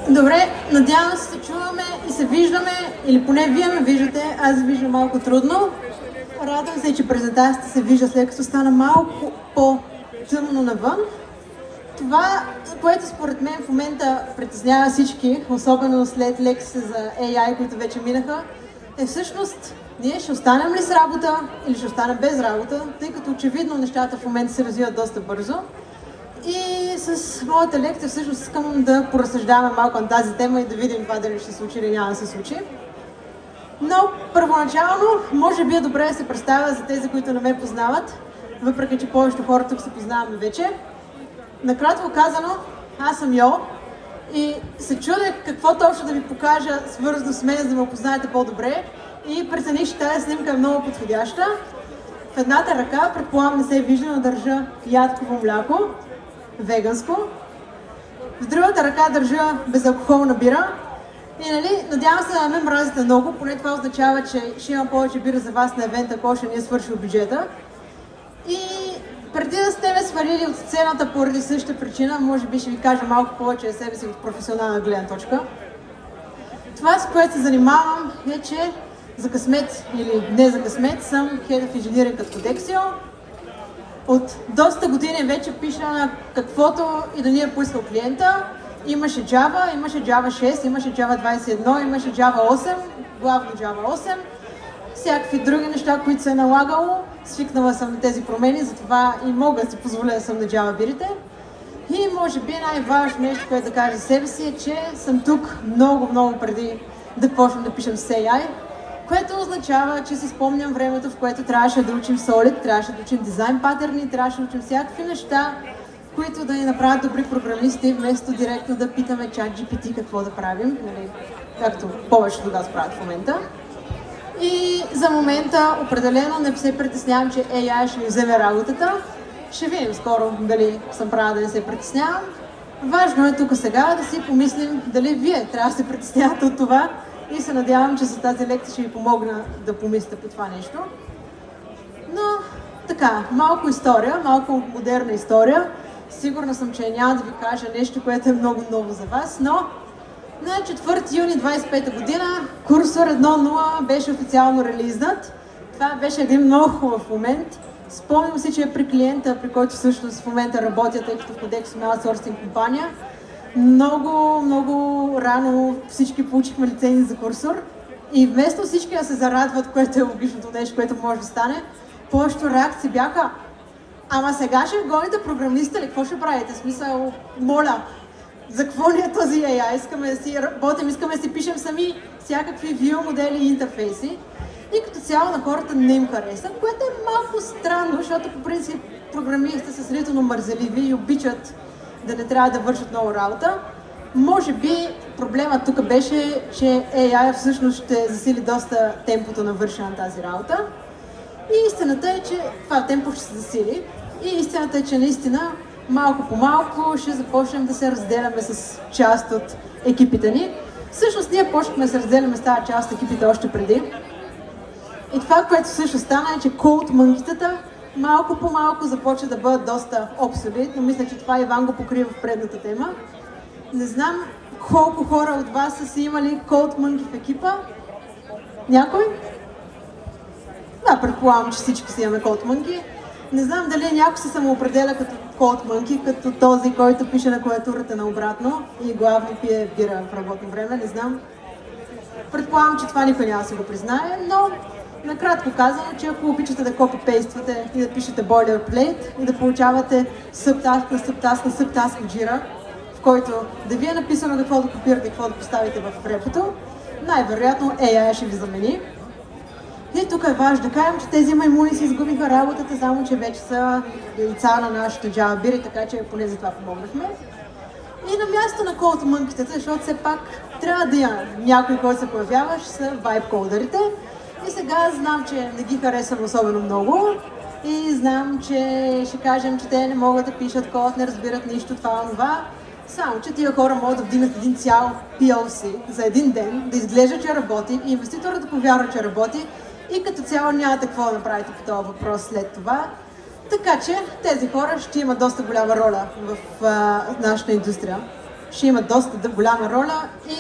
Добре, надявам се чуваме и се виждаме, или поне вие ме виждате, аз ви виждам малко трудно. Радвам се, че презентацията се вижда, след като стана малко по-тъмно навън. Това, което според мен в момента притеснява всички, особено след лекциите за AI, които вече минаха, е всъщност ние ще останем ли с работа или ще останем без работа, тъй като очевидно нещата в момента се развиват доста бързо. И с моята лекция всъщност искам да поразсъждаваме малко на тази тема и да видим това дали ще се случи или няма да се случи. Но първоначално, може би е добре да се представя за тези, които не ме познават, въпреки че повечето хора тук се познаваме вече. Накратко казано, аз съм Йо и се чудех какво точно да ви покажа свързано с мен, за да ме познаете по-добре, и прецених, че тази снимка е много подходяща. В едната ръка, предполагам не се вижда, но държа ядково мляко, веганско. В другата ръка държа безалкохолна бира. И нали, надявам се да не ме мразите много, поне това означава, че ще имам повече бира за вас на евента, ако ще ни е свършил бюджета. И преди да сте ме свалили от сцената поради същата причина, може би ще ви кажа малко повече за себе си от професионална гледна точка. Това, с което се занимавам, е, че за късмет или не за късмет съм Head of Engineering at Codexio. От доста години вече пиша на каквото и да ни е поискал клиента. Имаше Java, имаше Java 6, имаше Java 21, имаше Java 8, главно Java 8. Всякакви други неща, които се е налагало. Свикнала съм на тези промени, затова и мога да си позволя да съм на Java бирите. И може би най-важно нещо, което да кажа за себе си, е, че съм тук много преди да почнем да пишем с AI, което означава, че си спомням времето, в което трябваше да учим Solid, трябваше да учим дизайн паттерни, трябваше да учим всякакви неща, които да ни направят добри програмисти, вместо директно да питаме ChatGPT какво да правим, нали, както повечето да правят в момента. И за момента определено не се притеснявам, че AI ще ми вземе работата. Ще видим скоро дали съм права да не се притеснявам. Важно е тук сега да си помислим дали вие трябва да се притеснявате от това, и се надявам, че с тази лекция ще ви помогна да помислите по това нещо. Но така, малко история, малко модерна история. Сигурна съм, че няма да ви кажа нещо, което е много ново за вас, но на 4 юни 25 година курсор 1.0 беше официално релизнат. Това беше един много хубав момент. Спомням си, че е при клиента, при който всъщност в момента работя, тъй като в Codexio сме аутсорсинг компания. Много рано всички получихме лицензии за курсор и вместо всички да се зарадват, което е логичното нещо, което може да стане, повечето реакции бяха: ама сега ще гоните програмиста ли? Какво ще правите? В смисъл, моля, за какво ни е този AI? Искаме да си работим, искаме да си пишем сами всякакви view модели и интерфейси. И като цяло на хората не им хареса, което е малко странно, защото по принцип програмистите са сравнително мързеливи и обичат да не трябва да вършат много работа. Може би проблемът тук беше, че AI всъщност ще засили доста темпото на вършене на тази работа. И истината е, че това темпо ще се засили. И истината е, че наистина малко по малко ще започнем да се разделяме с част от екипите ни. Всъщност ние почнахме да се разделяме с тази част от екипите още преди. И това, което всъщност стана, е, че CodeMonkey-тата малко по малко започва да бъдат доста обсолит, но мисля, че това Иван го покрива в предната тема. Не знам колко хора от вас са си имали CodeMonkey в екипа. Някой? Да, предполагам, че всички си имаме CodeMonkey. Не знам дали някой се самоопределя като CodeMonkey, като този, който пише на клавиатурата наобратно и главно пие бира в работно време, не знам. Предполагам, че това никой няма да си го признае, но накратко казано, че ако обичате да копипействате и да пишете boilerplate и да получавате subtask в Jira, в който да ви е написано какво да копирате и какво да поставите в репото, най-вероятно AI ще ви замени. И тук е важно да кажем, че тези маймуни си изгубиха работата, само че вече са лица на нашите Java бири, така че поне за това помогнахме. И на място на CodeMonkey-тата, защото все пак трябва да има някой, който се появява, ще са vibe кодерите. И сега знам, че не ги харесвам особено много и знам, че ще кажем, че те не могат да пишат код, не разбират нищо, това. Само, че тия хора могат да вдигнат един цял POC за един ден, да изглежда, че работи и инвеститорът да повярва, че работи и като цяло нямате какво да направите по този въпрос след това. Така че тези хора ще имат доста голяма роля в нашата индустрия. ще имат доста голяма роля и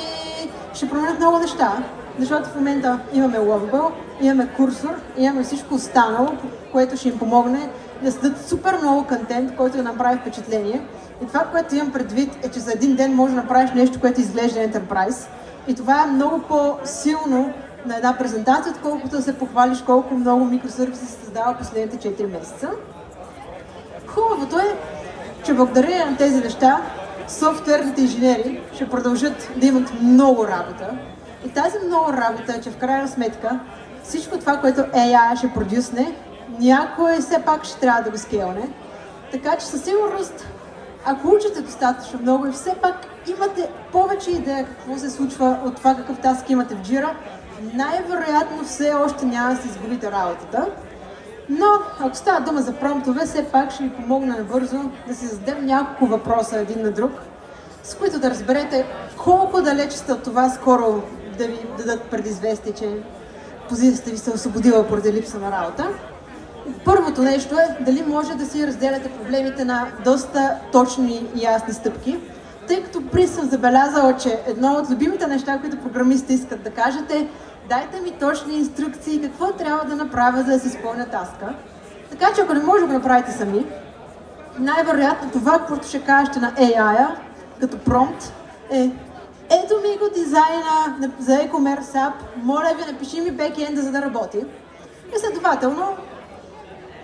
ще променят много неща. Защото в момента имаме Lovable, имаме курсор, имаме всичко останало, което ще им помогне да създадат супер много контент, който да направи впечатление. И това, което имам предвид, е, че за един ден можеш да направиш нещо, което изглежда Enterprise. И това е много по-силно на една презентация, отколкото да се похвалиш колко много микросервиси се създава последните 4 месеца. Хубавото е, че благодарение на тези неща, софтуерните инженери ще продължат да имат много работа. И тази много работа е, че в крайна сметка всичко това, което AI ще продюсне, някой все пак ще трябва да го скейлне. Така че със сигурност, ако учите достатъчно много и все пак имате повече идея какво се случва от това какъв таск имате в Jira, най-вероятно все още няма да си изгубите работата. Но ако става дума за промптове, все пак ще ви помогна набързо да си зададем няколко въпроса един на друг, с които да разберете колко далеч сте от това скоро да ви дадат предизвестие, че позицията ви се освободила поради липса на работа. Първото нещо е дали може да си разделяте проблемите на доста точни и ясни стъпки, тъй като съм забелязала, че едно от любимите неща, които програмистите искат да кажете, дайте ми точни инструкции какво трябва да направя, за да си изпълня таска. Така че ако не може да го направите сами, най-вероятно това, което ще кажете на AI-а, като промпт, е: ето ми го дизайна за e-commerce app, моля ви, напиши ми бекенда, за да работи. И следователно,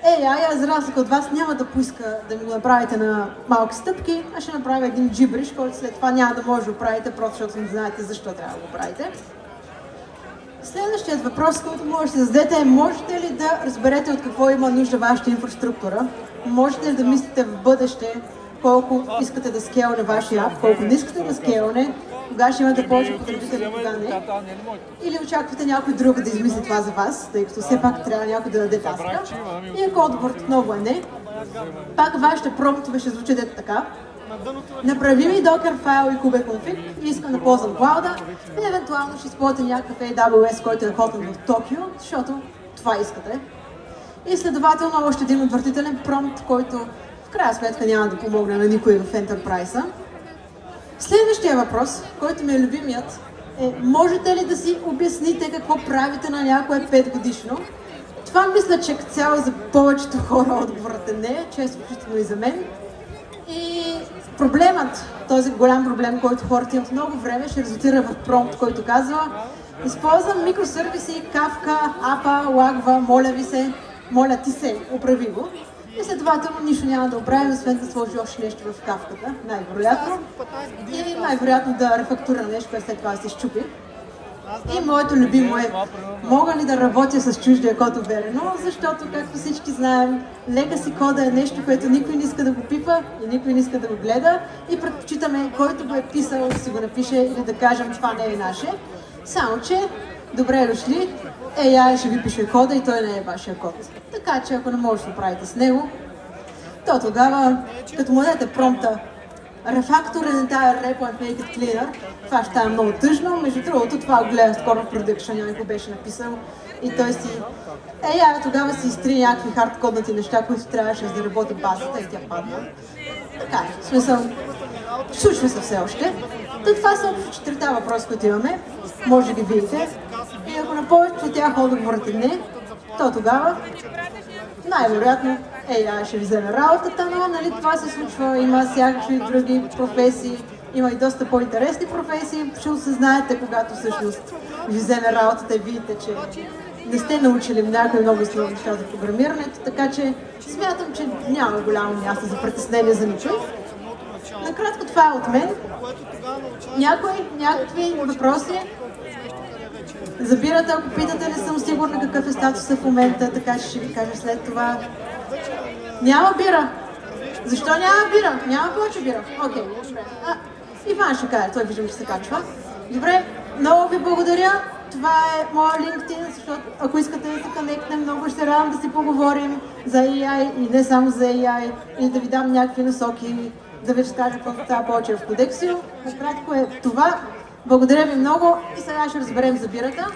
AI, за разлика от вас, няма да поиска да ми го направите на малки стъпки, а ще направя един джибриш, който след това няма да може да го правите, просто защото не знаете защо трябва да го правите. Следващият въпрос, който може да се зададете е: можете ли да разберете от какво има нужда вашата инфраструктура? Можете ли да мислите в бъдеще колко искате да скейлне вашия ап, колко не искате да скейлне, кога ще имате повече потребители, кога не? Или очаквате някой друг да измисли това за вас, тъй като все пак трябва някой да даде таска? И ако отговорът отново е не, пак вашите промптове ще звучат така: направи ми Docker файл и kubeconfig и искам да ползвам клауда и евентуално ще използвате някакъв AWS, който е хотен в Токио, защото това искате. И следователно още един отвратителен промпт, който в крайна сметка няма да помогне на никой в Enterprise-а. Следващия въпрос, който ми е любимият, е: можете ли да си обясните какво правите на някое 5 годишно? Това мисля, че като цяло за повечето хора отговорът е не, често включително и за мен. И проблемът, този голям проблем, който хората имат много време, ще резултира в промпт, който казва: използвам микросервиси, Kafka, APA, Lagva, моля ви се, моля ти се, оправи го. И следователно нищо няма да оправим, освен да сложи още нещо в кавката, най-вероятно. И най-вероятно да рефактура нещо, което след това се щупи. И моето любимо е: мога ли да работя с чуждия код уверено, защото, както всички знаем, legacy кода е нещо, което никой не иска да го пипа и никой не иска да го гледа и предпочитаме който го е писал да си го напише или да кажем това не е наше. Само че, добре дошли, AI ще ви пише кода и той не е вашия код. Така че ако не можете да правите с него, то тогава, като му дадете промпта Refactor an entire repo and make it cleaner, това ще става много тъжно. Между другото, това го гледах скоро в Production, някой беше написал и той си... тогава си изтри някакви хардкоднати неща, които трябваше да работи базата и тя падна. Така е, в смисъл, случва се все още. Това са общо 4 въпроса, които имаме, може да ги видите. И ако на повечето от тях отговорът е не, то тогава най-вероятно AI ще ви вземе работата, но нали, това се случва, има всякакви други професии, има и доста по-интересни професии, ще осъзнаете, когато всъщност ви вземе работата и видите, че не сте научили някои много основни неща за програмирането, така че смятам, че няма голямо място за притеснение за никой. Накратко това е от мен. Някакви въпроси? Забирате, ако питате, не съм сигурна какъв е статусът в момента, така че ще ви кажа след това. Няма бира. Защо няма бира? Няма повече бира. Окей, добре. Иван ще каже, той виждам, че се качва. Добре, много ви благодаря. Това е моя LinkedIn, защото ако искате да се конектнем, много ще радвам да си поговорим за AI и не само за AI, и да ви дам някакви насоки, да ви разкажа какво става повече в Codexio. Накратко е това. Благодаря ви много и сега ще разберем за бирата.